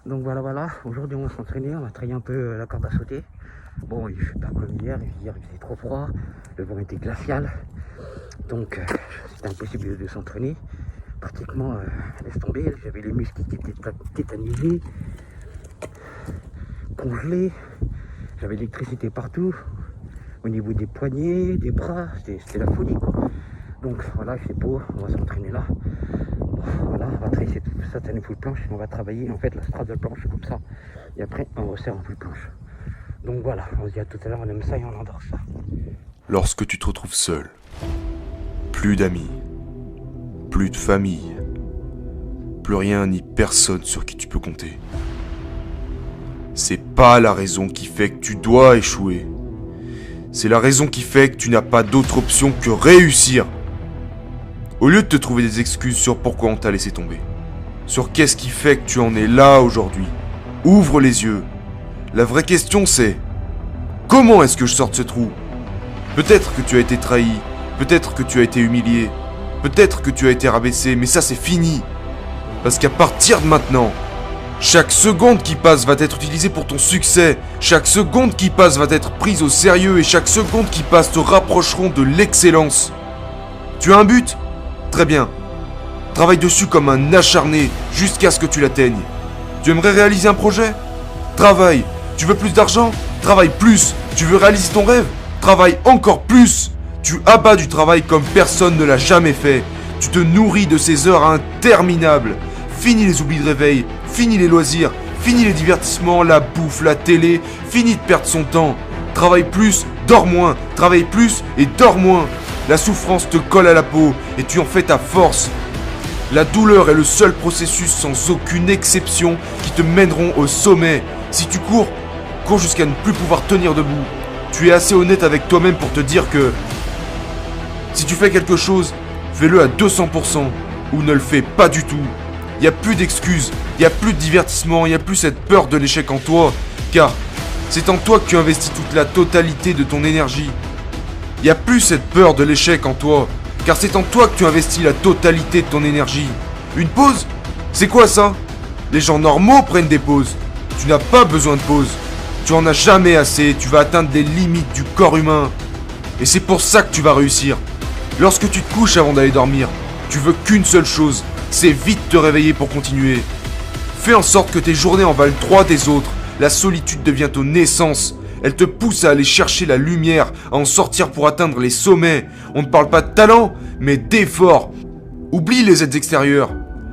Donc voilà, aujourd'hui on va s'entraîner, on va travailler un peu la corde à sauter. Bon, il fait pas comme hier il faisait trop froid, le vent était glacial, donc c'était impossible de s'entraîner. Pratiquement, laisse tomber, j'avais les muscles qui étaient tétanisés, congelés, j'avais l'électricité partout, au niveau des poignets, des bras, c'était la folie quoi. Donc voilà, il fait beau, on va s'entraîner là. Voilà, on va travailler cette année full planche, on va travailler en fait la straddle planche comme ça. Et après on resserre en full planche. Donc voilà, on se dit à tout à l'heure, on aime ça et on adore ça. Lorsque tu te retrouves seul, plus d'amis, plus de famille, plus rien ni personne sur qui tu peux compter. C'est pas la raison qui fait que tu dois échouer. C'est la raison qui fait que tu n'as pas d'autre option que réussir. Au lieu de te trouver des excuses sur pourquoi on t'a laissé tomber, sur qu'est-ce qui fait que tu en es là aujourd'hui, ouvre les yeux. La vraie question c'est, comment est-ce que je sors de ce trou ? Peut-être que tu as été trahi, peut-être que tu as été humilié, peut-être que tu as été rabaissé, mais ça c'est fini. Parce qu'à partir de maintenant, chaque seconde qui passe va être utilisée pour ton succès, chaque seconde qui passe va être prise au sérieux et chaque seconde qui passe te rapprocheront de l'excellence. Tu as un but ? Très bien. Travaille dessus comme un acharné jusqu'à ce que tu l'atteignes. Tu aimerais réaliser un projet ? Travaille. Tu veux plus d'argent ? Travaille plus. Tu veux réaliser ton rêve ? Travaille encore plus. Tu abats du travail comme personne ne l'a jamais fait. Tu te nourris de ces heures interminables. Fini les oublis de réveil, fini les loisirs, fini les divertissements, la bouffe, la télé, fini de perdre son temps. Travaille plus, dors moins, travaille plus et dors moins. La souffrance te colle à la peau et tu en fais ta force. La douleur est le seul processus sans aucune exception qui te mèneront au sommet. Si tu cours jusqu'à ne plus pouvoir tenir debout. Tu es assez honnête avec toi-même pour te dire que si tu fais quelque chose, fais-le à 200% ou ne le fais pas du tout. Il n'y a plus d'excuses, il n'y a plus de divertissement, il n'y a plus cette peur de l'échec en toi, car c'est en toi que tu investis toute la totalité de ton énergie. Il n'y a plus cette peur de l'échec en toi, car c'est en toi que tu investis la totalité de ton énergie. Une pause ? C'est quoi ça ? Les gens normaux prennent des pauses. Tu n'as pas besoin de pause. Tu en as jamais assez, tu vas atteindre des limites du corps humain. Et c'est pour ça que tu vas réussir. Lorsque tu te couches avant d'aller dormir, tu veux qu'une seule chose, c'est vite te réveiller pour continuer. Fais en sorte que tes journées en valent 3 des autres. La solitude devient ton essence. Elle te pousse à aller chercher la lumière, à en sortir pour atteindre les sommets. On ne parle pas de talent, mais d'effort. Oublie les aides extérieures.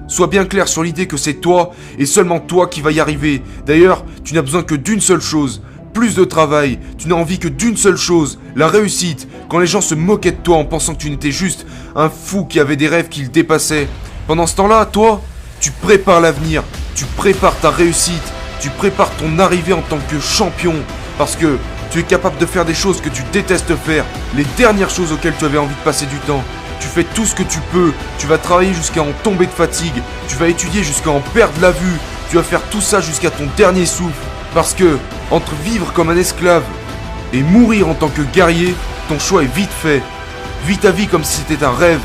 Sois bien clair sur l'idée que c'est toi et seulement toi qui vas y arriver. D'ailleurs, tu n'as besoin que d'une seule chose. Plus de travail. Tu n'as envie que d'une seule chose. La réussite. Quand les gens se moquaient de toi en pensant que tu n'étais juste un fou qui avait des rêves qui le dépassaient. Pendant ce temps-là, toi, tu prépares l'avenir. Tu prépares ta réussite. Tu prépares ton arrivée en tant que champion. Parce que tu es capable de faire des choses que tu détestes faire. Les dernières choses auxquelles tu avais envie de passer du temps. Tu fais tout ce que tu peux. Tu vas travailler jusqu'à en tomber de fatigue. Tu vas étudier jusqu'à en perdre la vue. Tu vas faire tout ça jusqu'à ton dernier souffle. Parce que, entre vivre comme un esclave et mourir en tant que guerrier, ton choix est vite fait. Vis ta vie comme si c'était un rêve.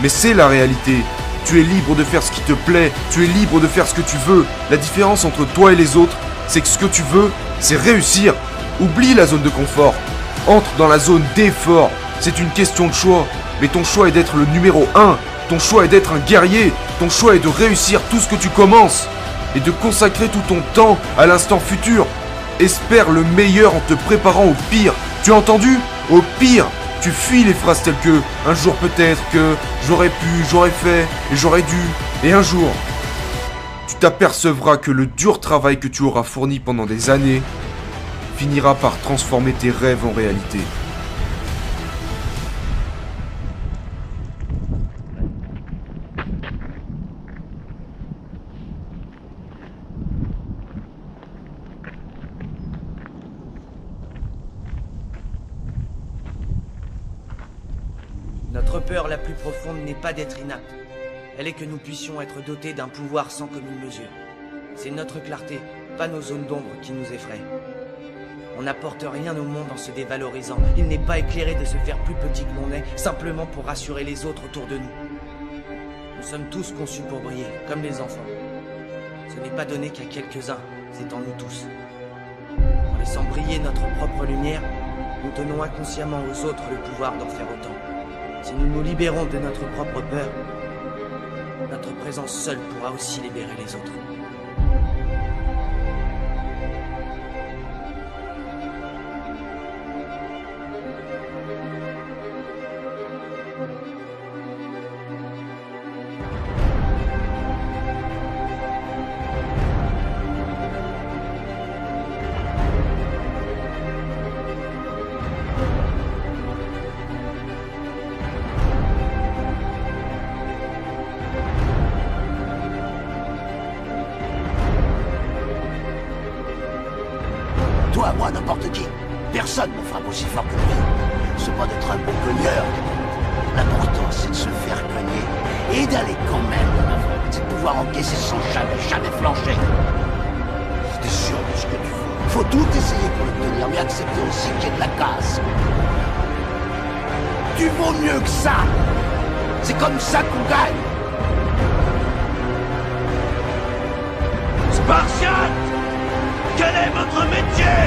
Mais c'est la réalité. Tu es libre de faire ce qui te plaît. Tu es libre de faire ce que tu veux. La différence entre toi et les autres, c'est que ce que tu veux, c'est réussir. Oublie la zone de confort. Entre dans la zone d'effort. C'est une question de choix. Mais ton choix est d'être le numéro 1. Ton choix est d'être un guerrier. Ton choix est de réussir tout ce que tu commences. Et de consacrer tout ton temps à l'instant futur. Espère le meilleur en te préparant au pire. Tu as entendu ? Au pire. Tu fuis les phrases telles que « un jour peut-être que j'aurais pu, j'aurais fait et j'aurais dû » et un jour. Tu t'apercevras que le dur travail que tu auras fourni pendant des années finira par transformer tes rêves en réalité. Notre peur la plus profonde n'est pas d'être inapte. Elle est que nous puissions être dotés d'un pouvoir sans commune mesure. C'est notre clarté, pas nos zones d'ombre qui nous effraient. On n'apporte rien au monde en se dévalorisant. Il n'est pas éclairé de se faire plus petit que l'on est, simplement pour rassurer les autres autour de nous. Nous sommes tous conçus pour briller, comme les enfants. Ce n'est pas donné qu'à quelques-uns, c'est en nous tous. En laissant briller notre propre lumière, nous donnons inconsciemment aux autres le pouvoir d'en faire autant. Si nous nous libérons de notre propre peur, notre présence seule pourra aussi libérer les autres. Toi, moi, n'importe qui. Personne ne frappe aussi fort que lui. C'est pas d'être un bon cogneur. L'important, c'est de se faire cogner et d'aller quand même de l'avant. C'est de pouvoir encaisser sans jamais flancher. T'es sûr de ce que tu veux. Faut tout essayer pour le tenir, mais accepter aussi qu'il y ait de la casse. Tu vaux mieux que ça. C'est comme ça qu'on gagne. Spartiate! Quel est votre métier?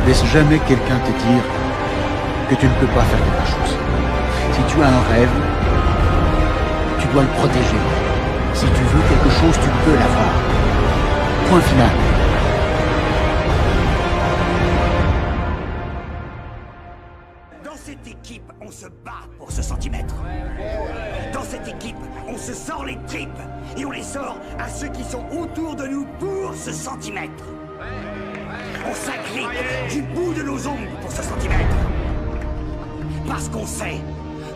Laisse jamais quelqu'un te dire que tu ne peux pas faire quelque chose. Si tu as un rêve, tu dois le protéger. Si tu veux quelque chose, tu peux l'avoir. Point final. Dans cette équipe, on se bat pour ce centimètre. Dans cette équipe, on se sort les tripes et on les sort à ceux qui sont autour de nous pour ce centimètre. On s'agrippe du bout de nos ongles pour ce centimètre. Parce qu'on sait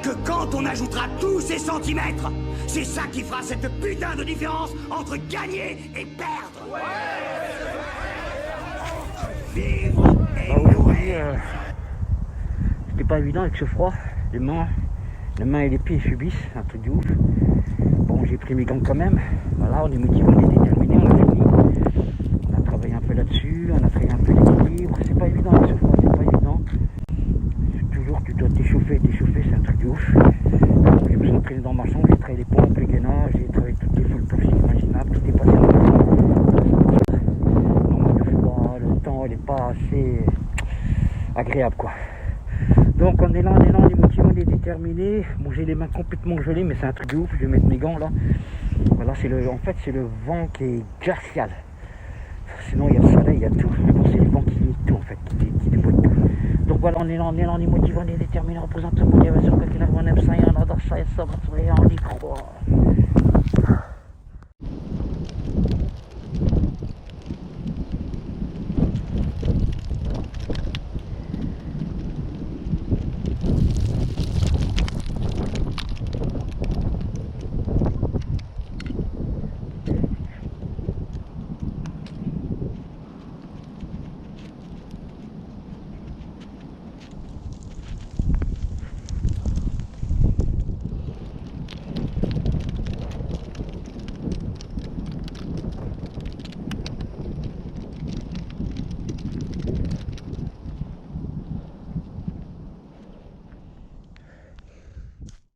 que quand on ajoutera tous ces centimètres, c'est ça qui fera cette putain de différence entre gagner et perdre. Vivre et mourir. C'était pas évident avec ce froid. Les mains et les pieds subissent, c'est un truc de ouf. Bon, j'ai pris mes gants quand même. Voilà, on est motivé, on est déterminé, on a fini. On a travaillé un peu là-dessus, on a travaillé un peu l'équilibre. C'est pas évident avec ce froid, c'est pas évident. Toujours, tu dois t'échauffer, c'est un truc de ouf. Donc, je me suis entraîné dans ma chambre, j'ai travaillé les pompes, les gainages, j'ai travaillé toutes les full push imaginables, tout est passé en même temps. Non, le froid, le temps, il est pas assez agréable, quoi. Donc on est là, on est motivé, on est déterminé. Bon, j'ai les mains complètement gelées, mais c'est un truc de ouf. Je vais mettre mes gants là. Voilà, en fait c'est le vent qui est glacial. Sinon il y a le soleil, il y a tout. Mais bon, c'est le vent qui limite tout en fait, qui déboîte tout. Donc voilà, on est là, on est motivé, on est déterminé, on représente le monde, on aime ça, on adore ça, on y croit.